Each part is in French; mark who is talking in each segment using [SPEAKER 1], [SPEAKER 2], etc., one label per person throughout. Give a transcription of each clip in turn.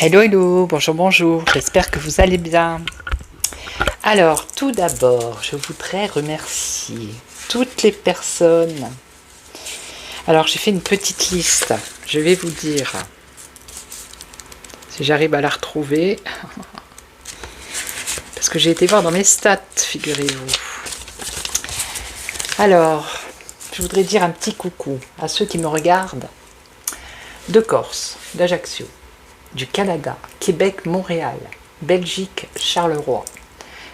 [SPEAKER 1] Hello, hello, bonjour, bonjour, j'espère que vous allez bien. Alors, tout d'abord, je voudrais remercier toutes les personnes. Alors, j'ai fait une petite liste, je vais vous dire, si j'arrive à la retrouver, parce que j'ai été voir dans mes stats, figurez-vous. Alors, je voudrais dire un petit coucou à ceux qui me regardent de Corse, d'Ajaccio, du Canada, Québec, Montréal, Belgique, Charleroi,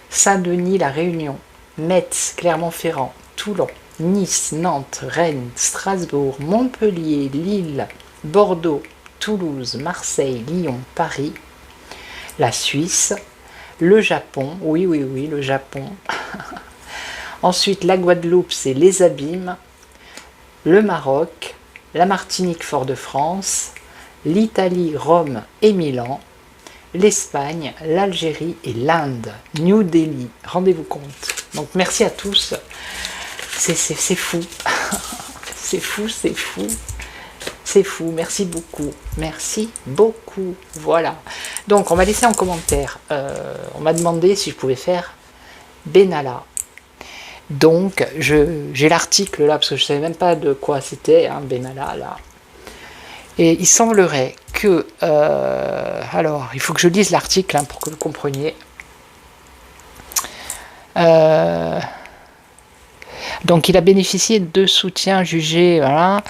[SPEAKER 1] Saint-Denis, La Réunion, Metz, Clermont-Ferrand, Toulon, Nice, Nantes, Rennes, Strasbourg, Montpellier, Lille, Bordeaux, Toulouse, Marseille, Lyon, Paris, la Suisse, le Japon, oui, le Japon, ensuite la Guadeloupe, c'est les Abîmes, le Maroc, la Martinique, Fort-de-France, l'Italie, Rome et Milan, l'Espagne, l'Algérie et l'Inde, New Delhi, rendez-vous compte. Donc merci à tous, c'est fou, c'est fou, merci beaucoup, voilà. Donc on m'a laissé en commentaire, on m'a demandé si je pouvais faire Benalla. Donc j'ai l'article là, parce que je ne savais même pas de quoi c'était, hein, Benalla là. Et il semblerait que... alors, il faut que je lise l'article hein, pour que vous compreniez. Donc, il a bénéficié de soutien jugé. Voilà.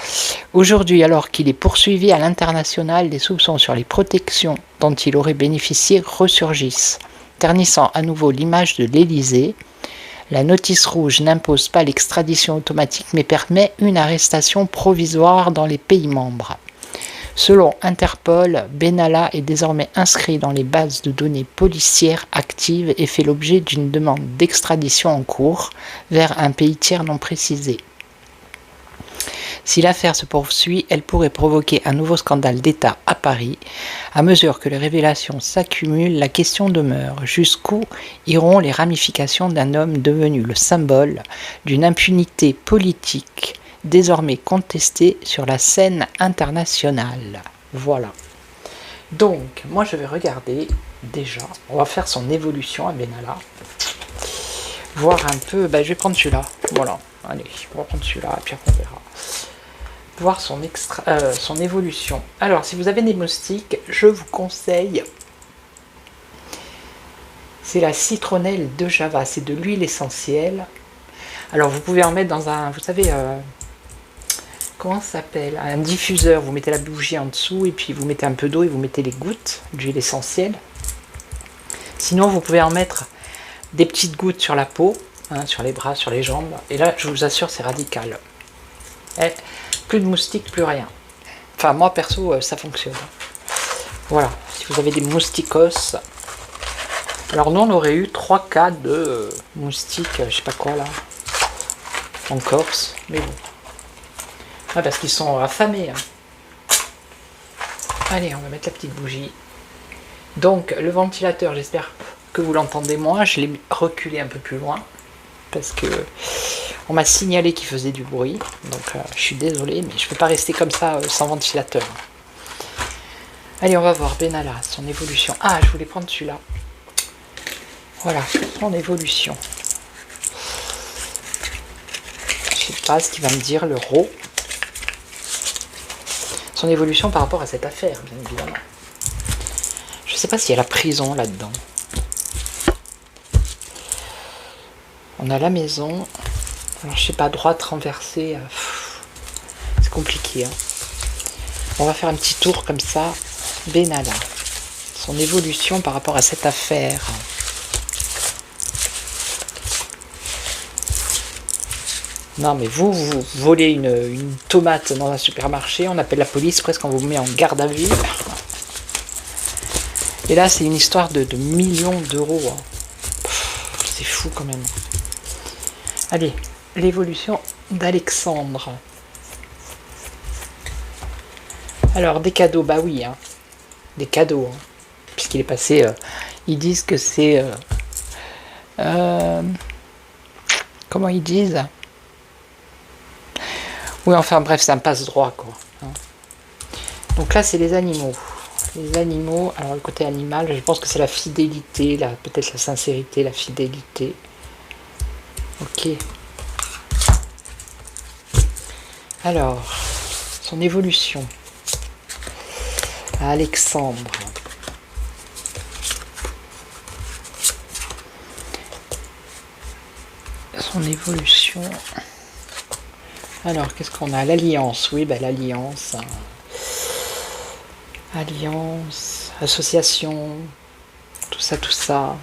[SPEAKER 1] Aujourd'hui, alors qu'il est poursuivi à l'international, des soupçons sur les protections dont il aurait bénéficié ressurgissent, ternissant à nouveau l'image de l'Élysée. La notice rouge n'impose pas l'extradition automatique, mais permet une arrestation provisoire dans les pays membres. Selon Interpol, Benalla est désormais inscrit dans les bases de données policières actives et fait l'objet d'une demande d'extradition en cours vers un pays tiers non précisé. Si l'affaire se poursuit, elle pourrait provoquer un nouveau scandale d'État à Paris. À mesure que les révélations s'accumulent, la question demeure: jusqu'où iront les ramifications d'un homme devenu le symbole d'une impunité politique désormais contesté sur la scène internationale. Voilà. Donc, moi je vais regarder déjà, on va faire son évolution à Benalla. Voir un peu, je vais prendre celui-là. Voilà, allez, on va prendre celui-là, et puis après on verra. Voir son évolution. Alors, si vous avez des moustiques, je vous conseille, c'est la citronnelle de Java, c'est de l'huile essentielle. Alors, vous pouvez en mettre dans un, vous savez, comment ça s'appelle, un diffuseur, vous mettez la bougie en dessous et puis vous mettez un peu d'eau et vous mettez les gouttes d'huile essentielle. Sinon vous pouvez en mettre des petites gouttes sur la peau, hein, sur les bras, sur les jambes, et là je vous assure c'est radical. Et plus de moustiques, plus rien. Enfin moi perso ça fonctionne. Voilà, si vous avez des mousticos. Alors nous on aurait eu 3 cas de moustiques, je sais pas quoi là, en Corse, mais bon. Ah, parce qu'ils sont affamés. Hein. Allez, on va mettre la petite bougie. Donc, le ventilateur, j'espère que vous l'entendez moins. Je l'ai reculé un peu plus loin. Parce que on m'a signalé qu'il faisait du bruit. Donc, je suis désolé, mais je ne peux pas rester comme ça sans ventilateur. Allez, on va voir Benalla, son évolution. Ah, je voulais prendre celui-là. Voilà, son évolution. Je ne sais pas ce qu'il va me dire, l'euro. Son évolution par rapport à cette affaire, bien évidemment. Je ne sais pas s'il y a la prison là-dedans. On a la maison. Alors, je sais pas, droite renversée. C'est compliqué. Hein. On va faire un petit tour comme ça. Benalla. Son évolution par rapport à cette affaire. Non, mais vous volez une tomate dans un supermarché, on appelle la police, presque on vous met en garde à vue. Et là, c'est une histoire de millions d'euros. Hein. C'est fou quand même. Allez, l'évolution d'Alexandre. Alors, des cadeaux, bah oui, hein. Des cadeaux. Hein. Puisqu'il est passé, ils disent que c'est... comment ils disent? Oui, enfin bref, c'est un passe-droit, quoi. Hein. Donc là, c'est les animaux. Les animaux, alors le côté animal, je pense que c'est la fidélité, peut-être la sincérité, la fidélité. Ok. Alors, son évolution. À Alexandre. Son évolution. Alors, qu'est-ce qu'on a? L'alliance, oui, ben, l'alliance. Alliance, association, tout ça, tout ça.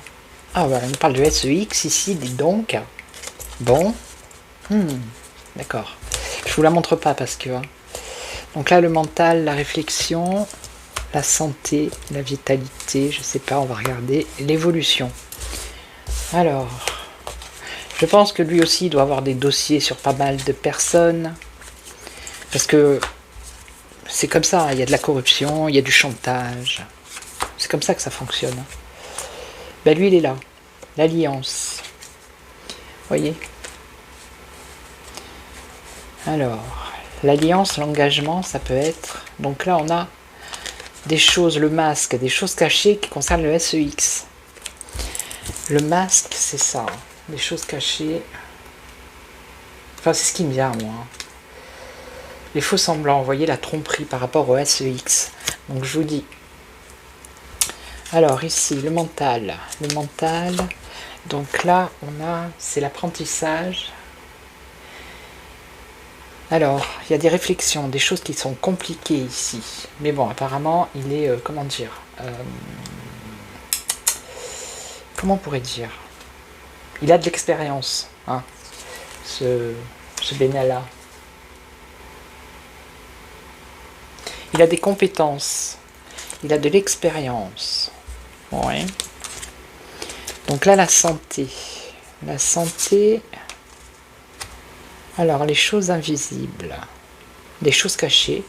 [SPEAKER 1] Ah, voilà, on parle de SEX ici, dis donc. Bon. D'accord. Je vous la montre pas parce que... Hein. Donc là, le mental, la réflexion, la santé, la vitalité, je sais pas, on va regarder l'évolution. Alors... Je pense que lui aussi doit avoir des dossiers sur pas mal de personnes. Parce que c'est comme ça, il y a de la corruption, il y a du chantage. C'est comme ça que ça fonctionne. Ben lui, il est là. L'alliance. Vous voyez? Alors, l'alliance, l'engagement, ça peut être... Donc là, on a des choses, le masque, des choses cachées qui concernent le SEX. Le masque, c'est ça. Des choses cachées. Enfin, c'est ce qui me vient, moi. Les faux semblants, vous voyez, la tromperie par rapport au SEX. Donc, je vous dis. Alors, ici, le mental. Le mental. Donc là, on a... C'est l'apprentissage. Alors, il y a des réflexions, des choses qui sont compliquées ici. Mais bon, apparemment, il est... comment dire comment on pourrait dire? Il a de l'expérience, hein, ce Benalla. Il a des compétences. Il a de l'expérience. Ouais. Donc là, la santé. La santé... Alors, les choses invisibles. Les choses cachées.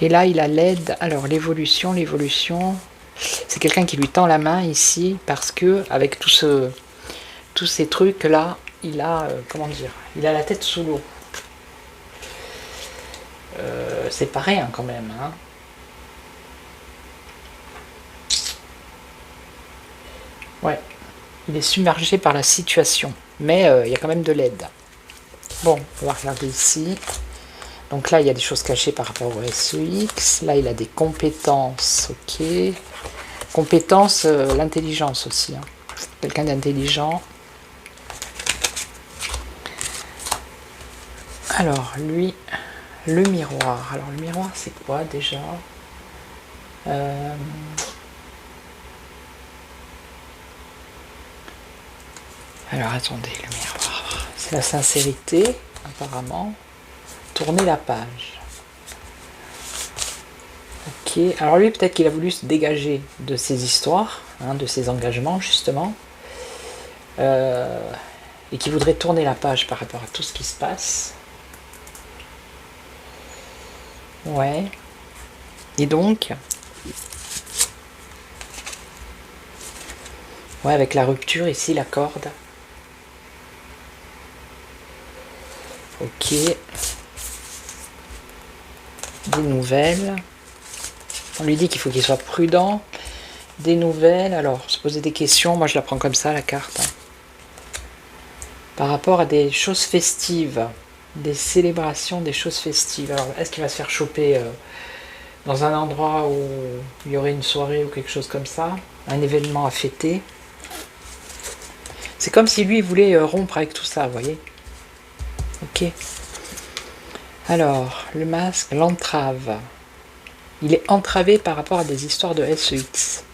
[SPEAKER 1] Et là, il a l'aide. Alors, l'évolution, c'est quelqu'un qui lui tend la main ici, parce que, avec tous ces trucs-là, il a, comment dire, il a la tête sous l'eau. C'est pas rien quand même. Hein. Ouais, il est submergé par la situation, mais il y a quand même de l'aide. Bon, on va regarder ici. Donc là, il y a des choses cachées par rapport au SEX. Là, il a des compétences, ok. Compétences, l'intelligence aussi. Hein. Quelqu'un d'intelligent. Alors, lui, le miroir. Alors, le miroir, c'est quoi déjà? Alors, attendez, le miroir. C'est la sincérité, apparemment. Tourner la page. Ok. Alors, lui, peut-être qu'il a voulu se dégager de ses histoires, hein, de ses engagements, justement. Et qu'il voudrait tourner la page par rapport à tout ce qui se passe. Ouais. Et donc, ouais, avec la rupture ici, la corde. Ok. Des nouvelles. On lui dit qu'il faut qu'il soit prudent. Des nouvelles. Alors, se poser des questions. Moi, je la prends comme ça, la carte. Hein. Par rapport à des choses festives. Des célébrations, des choses festives. Alors, est-ce qu'il va se faire choper dans un endroit où il y aurait une soirée ou quelque chose comme ça? Un événement à fêter? C'est comme si lui voulait rompre avec tout ça, vous voyez? Ok. Alors, le masque, l'entrave. Il est entravé par rapport à des histoires de SEX.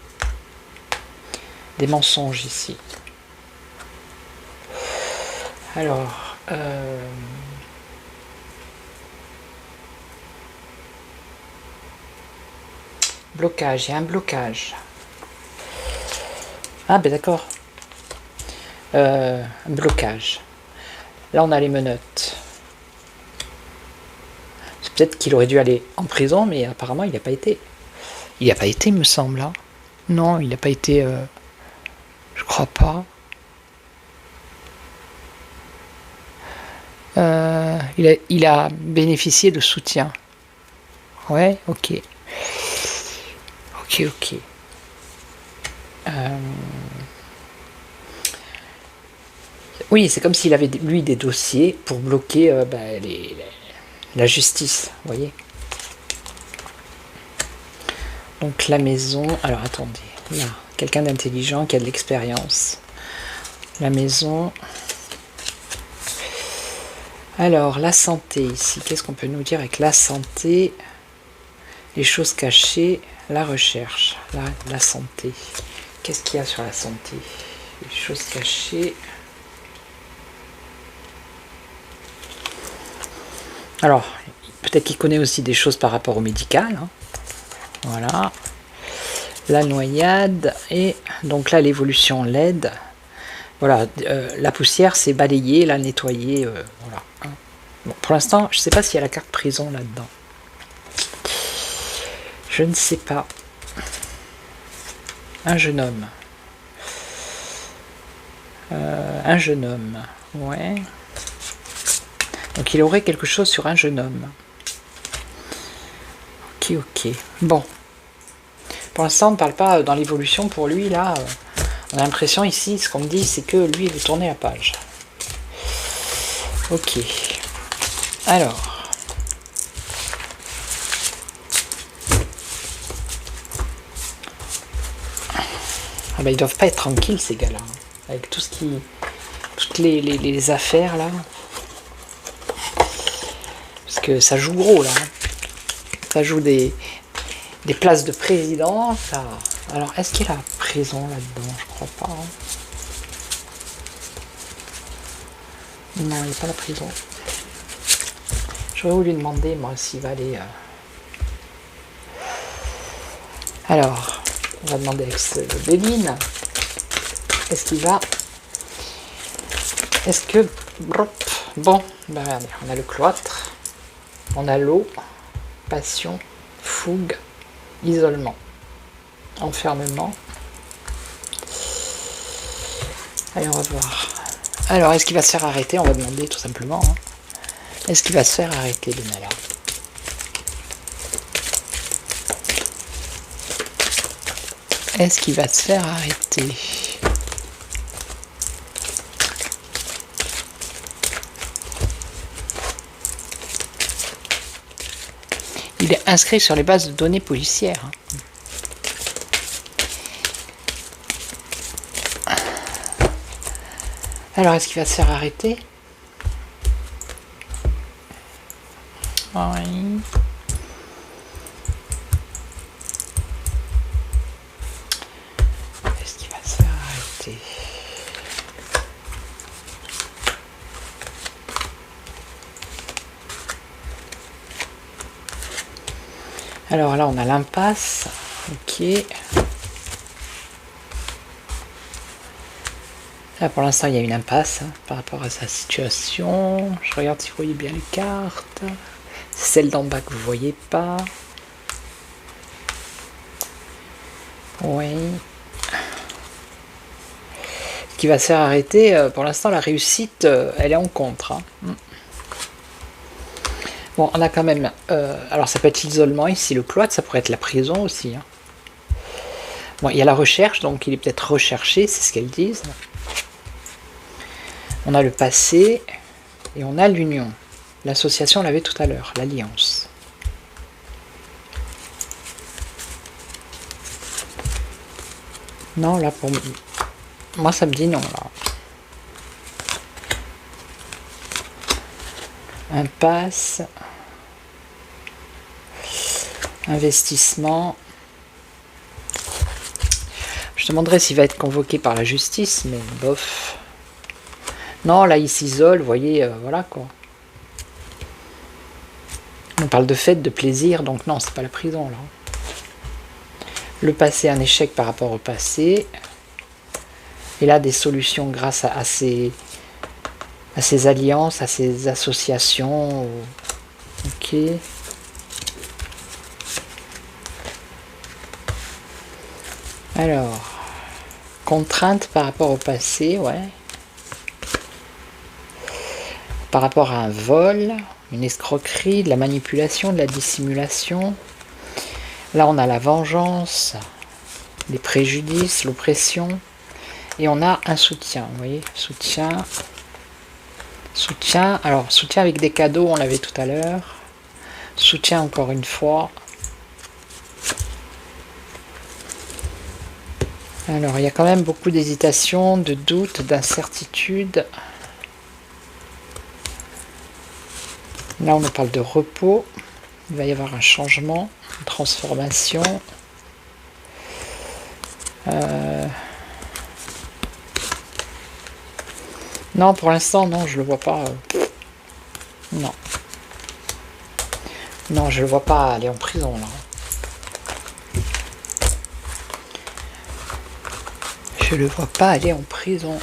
[SPEAKER 1] Des mensonges ici. Alors, Blocage, il y a un blocage. Ah ben d'accord. Un blocage. Là on a les menottes. C'est peut-être qu'il aurait dû aller en prison, mais apparemment il n'a pas été. Il n'a pas été, il me semble. Hein. Non, il n'a pas été... je crois pas. Il a bénéficié de soutien. Ouais, ok. Ok. Oui, c'est comme s'il avait, lui, des dossiers pour bloquer la justice, vous voyez. Donc la maison... Alors, attendez. Là, quelqu'un d'intelligent qui a de l'expérience. La maison... Alors, la santé, ici. Qu'est-ce qu'on peut nous dire avec la santé? Les choses cachées, la recherche. La santé. Qu'est-ce qu'il y a sur la santé? Les choses cachées... Alors, peut-être qu'il connaît aussi des choses par rapport au médical. Hein. Voilà. La noyade. Et donc là, l'évolution LED. Voilà. La poussière, c'est balayer, la nettoyer. Voilà. Hein. Bon, pour l'instant, je ne sais pas s'il y a la carte prison là-dedans. Je ne sais pas. Un jeune homme. Un jeune homme. Ouais. Donc il aurait quelque chose sur un jeune homme. Ok. Bon. Pour l'instant, on ne parle pas dans l'évolution pour lui, là. On a l'impression ici, ce qu'on me dit, c'est que lui, il veut tourner la page. Ok. Alors. Ah ben, ils doivent pas être tranquilles, ces gars-là. Avec tout ce qui... Toutes les affaires, là. Parce que ça joue gros, là. Ça joue des places de président. Ça... Alors, est-ce qu'il y a la prison là-dedans? Je crois pas. Hein. Non, il n'y a pas la prison. J'aurais voulu demander, moi, s'il va aller... Alors, on va demander avec Béline. Est-ce qu'il va... Est-ce que... Bon, ben regardez, on a le cloître. On a l'eau, passion, fougue, isolement, enfermement. Allez, on va voir. Alors, est-ce qu'il va se faire arrêter? On va demander tout simplement. Hein. Est-ce qu'il va se faire arrêter, Benalla? Est-ce qu'il va se faire arrêter? Il est inscrit sur les bases de données policières. Alors, est-ce qu'il va se faire arrêter? Oui. Est-ce qu'il va se faire arrêter? Alors là, on a l'impasse. Ok. Là, pour l'instant, il y a une impasse hein, par rapport à sa situation. Je regarde si vous voyez bien les cartes. C'est celle d'en bas que vous ne voyez pas. Oui. Ce qui va se faire arrêter, pour l'instant, la réussite, elle est en contre. Hein. Bon, on a quand même... alors, ça peut être l'isolement ici, le cloître, ça pourrait être la prison aussi. Hein. Bon, il y a la recherche, donc il est peut-être recherché, c'est ce qu'elles disent. On a le passé et on a l'union. L'association, on l'avait tout à l'heure, l'alliance. Non, là, pour moi, ça me dit non, là. Impasse. Investissement. Je demanderais s'il va être convoqué par la justice, mais bof. Non, là, il s'isole, vous voyez, voilà quoi. On parle de fête, de plaisir, donc non, c'est pas la prison là. Le passé, un échec par rapport au passé. Et là, des solutions grâce à ces alliances, à ces associations. Ok. Alors, contrainte par rapport au passé, ouais. Par rapport à un vol, une escroquerie, de la manipulation, de la dissimulation. Là, on a la vengeance, les préjudices, l'oppression. Et on a un soutien, vous voyez, soutien. Soutien, alors soutien avec des cadeaux, on l'avait tout à l'heure. Soutien encore une fois. Alors, il y a quand même beaucoup d'hésitation, de doute, d'incertitude. Là, on nous parle de repos. Il va y avoir un changement, une transformation. Non, pour l'instant, non, je le vois pas. Non. Non, je le vois pas aller en prison, là. Je le vois pas aller en prison.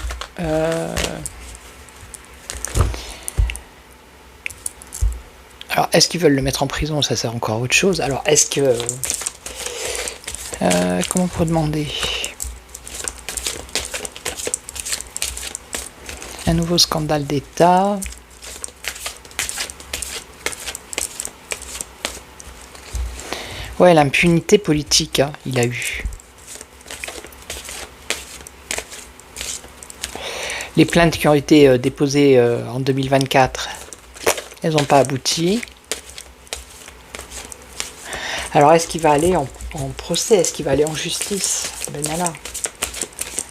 [SPEAKER 1] Alors, est-ce qu'ils veulent le mettre en prison? Ça, c'est encore autre chose. Alors, est-ce que... comment on peut demander? Un nouveau scandale d'État. Ouais, l'impunité politique, hein, il a eu. Les plaintes qui ont été déposées en 2024, elles n'ont pas abouti. Alors, est-ce qu'il va aller en procès? Est-ce qu'il va aller en justice? Benalla.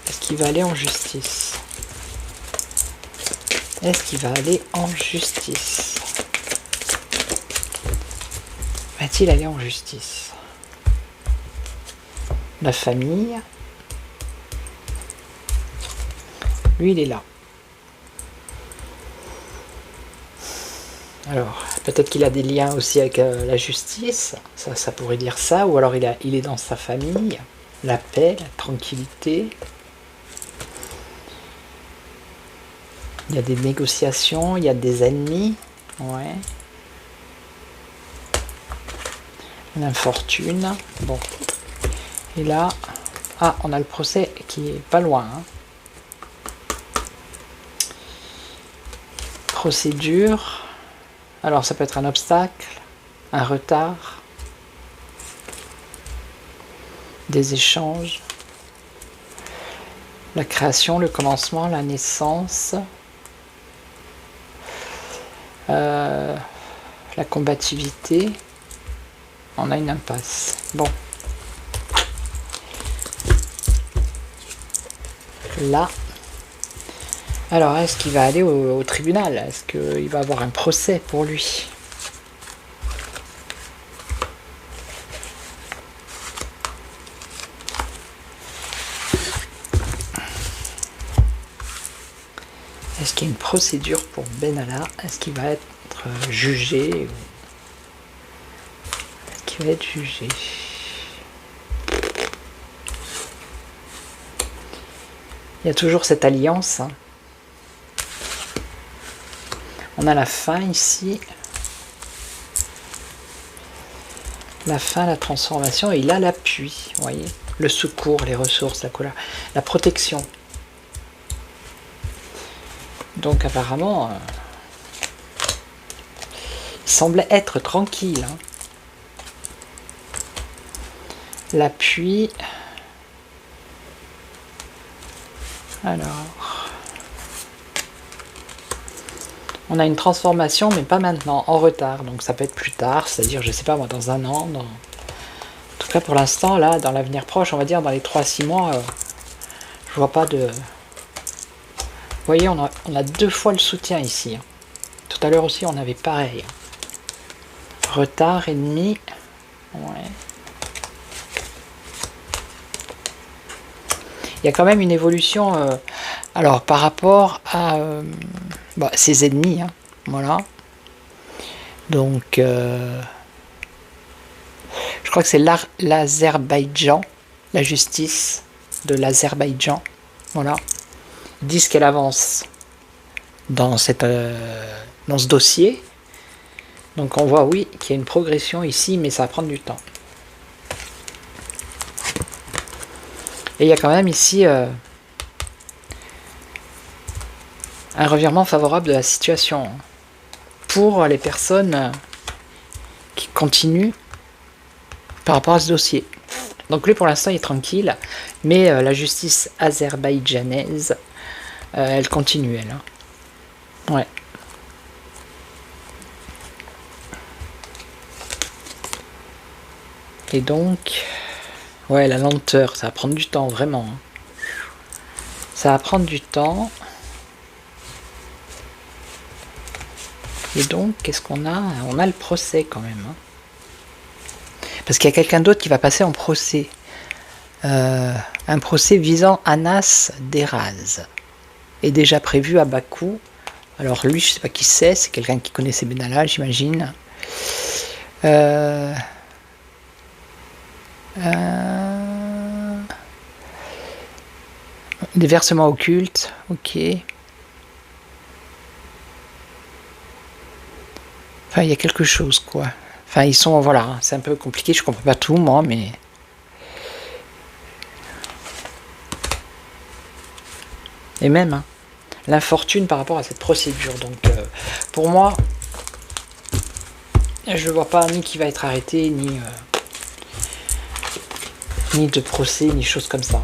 [SPEAKER 1] Est-ce qu'il va aller en justice? Est-ce qu'il va aller en justice? Va-t-il aller en justice? La famille. Lui, il est là. Alors, peut-être qu'il a des liens aussi avec la justice. Ça pourrait dire ça. Ou alors il est dans sa famille. La paix, la tranquillité. Il y a des négociations, il y a des ennemis. Ouais. Une infortune. Bon. Et là, ah, on a le procès qui est pas loin. Hein. Procédure. Alors, ça peut être un obstacle, un retard, des échanges, la création, le commencement, la naissance. La combativité, on a une impasse. Bon. Là. Alors, est-ce qu'il va aller au tribunal? Est-ce qu'il va avoir un procès pour lui? Est-ce qu'il y a une procédure pour Benalla? Est-ce qu'il va être jugé? Est-ce qu'il va être jugé? Il y a toujours cette alliance. Hein. On a la fin ici. La fin, la transformation. Et il a l'appui. Vous voyez? Le secours, les ressources, la couleur, la protection. Donc apparemment, il semblait être tranquille. Hein. L'appui. Alors, on a une transformation, mais pas maintenant, en retard. Donc ça peut être plus tard, c'est-à-dire, je sais pas moi, dans un an. En tout cas, pour l'instant, là, dans l'avenir proche, on va dire dans les 3-6 mois, je vois pas de... Vous voyez, on a 2 fois le soutien ici. Hein. Tout à l'heure aussi, on avait pareil. Retard, ennemi. Ouais. Il y a quand même une évolution, alors par rapport à ses ennemis, hein, voilà. Donc, je crois que c'est l'Azerbaïdjan, la justice de l'Azerbaïdjan, voilà. Ils disent qu'elle avance dans ce dossier. Donc on voit, oui, qu'il y a une progression ici, mais ça va prendre du temps. Et il y a quand même ici un revirement favorable de la situation pour les personnes qui continuent par rapport à ce dossier. Donc lui pour l'instant il est tranquille, mais la justice azerbaïdjanaise, elle continue elle. Hein. Ouais. Et donc, ouais, la lenteur, ça va prendre du temps, vraiment. Hein. Ça va prendre du temps. Et donc, qu'est-ce qu'on a? On a le procès quand même. Hein. Parce qu'il y a quelqu'un d'autre qui va passer en procès. Un procès visant Anas Deraz. Est déjà prévu à Bakou. Alors lui, je sais pas qui c'est quelqu'un qui connaissait Benalla, j'imagine. Des versements occultes, ok. Enfin, il y a quelque chose, quoi. Enfin, ils sont, voilà, c'est un peu compliqué, je comprends pas tout, moi, mais... Et même, hein, l'infortune par rapport à cette procédure. Donc, pour moi, je vois pas ni qui va être arrêté, ni de procès, ni choses comme ça.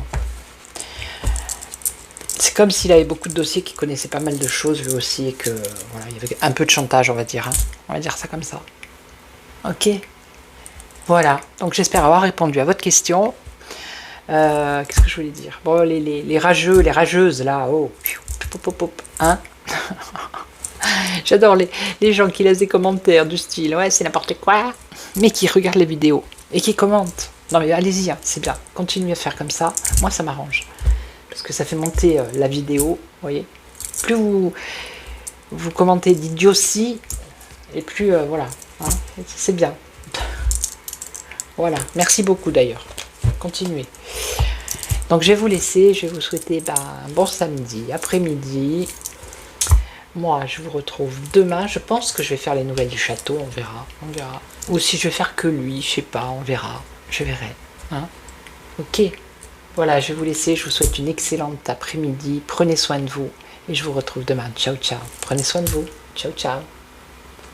[SPEAKER 1] C'est comme s'il avait beaucoup de dossiers, qu'il connaissait pas mal de choses lui aussi, et que voilà, il y avait un peu de chantage, on va dire. Hein. On va dire ça comme ça. Ok. Voilà. Donc j'espère avoir répondu à votre question. Qu'est-ce que je voulais dire? Bon, les rageux, les rageuses là, oh, hein. J'adore les gens qui laissent des commentaires du style ouais c'est n'importe quoi, mais qui regardent les vidéos et qui commentent. Non mais allez-y, hein, c'est bien, continuez à faire comme ça, moi ça m'arrange. Parce que ça fait monter la vidéo, vous voyez. Plus vous commentez d'idiotie, et plus, voilà, hein, c'est bien. Voilà, merci beaucoup d'ailleurs. Continuez. Donc je vais vous laisser, je vais vous souhaiter un bon samedi, après-midi. Moi, je vous retrouve demain. Je pense que je vais faire les nouvelles du château, on verra. Ou si je vais faire que lui, je sais pas, on verra. Je verrai. Hein, ok. Voilà, je vais vous laisser. Je vous souhaite une excellente après-midi. Prenez soin de vous. Et je vous retrouve demain. Ciao, ciao. Prenez soin de vous. Ciao, ciao.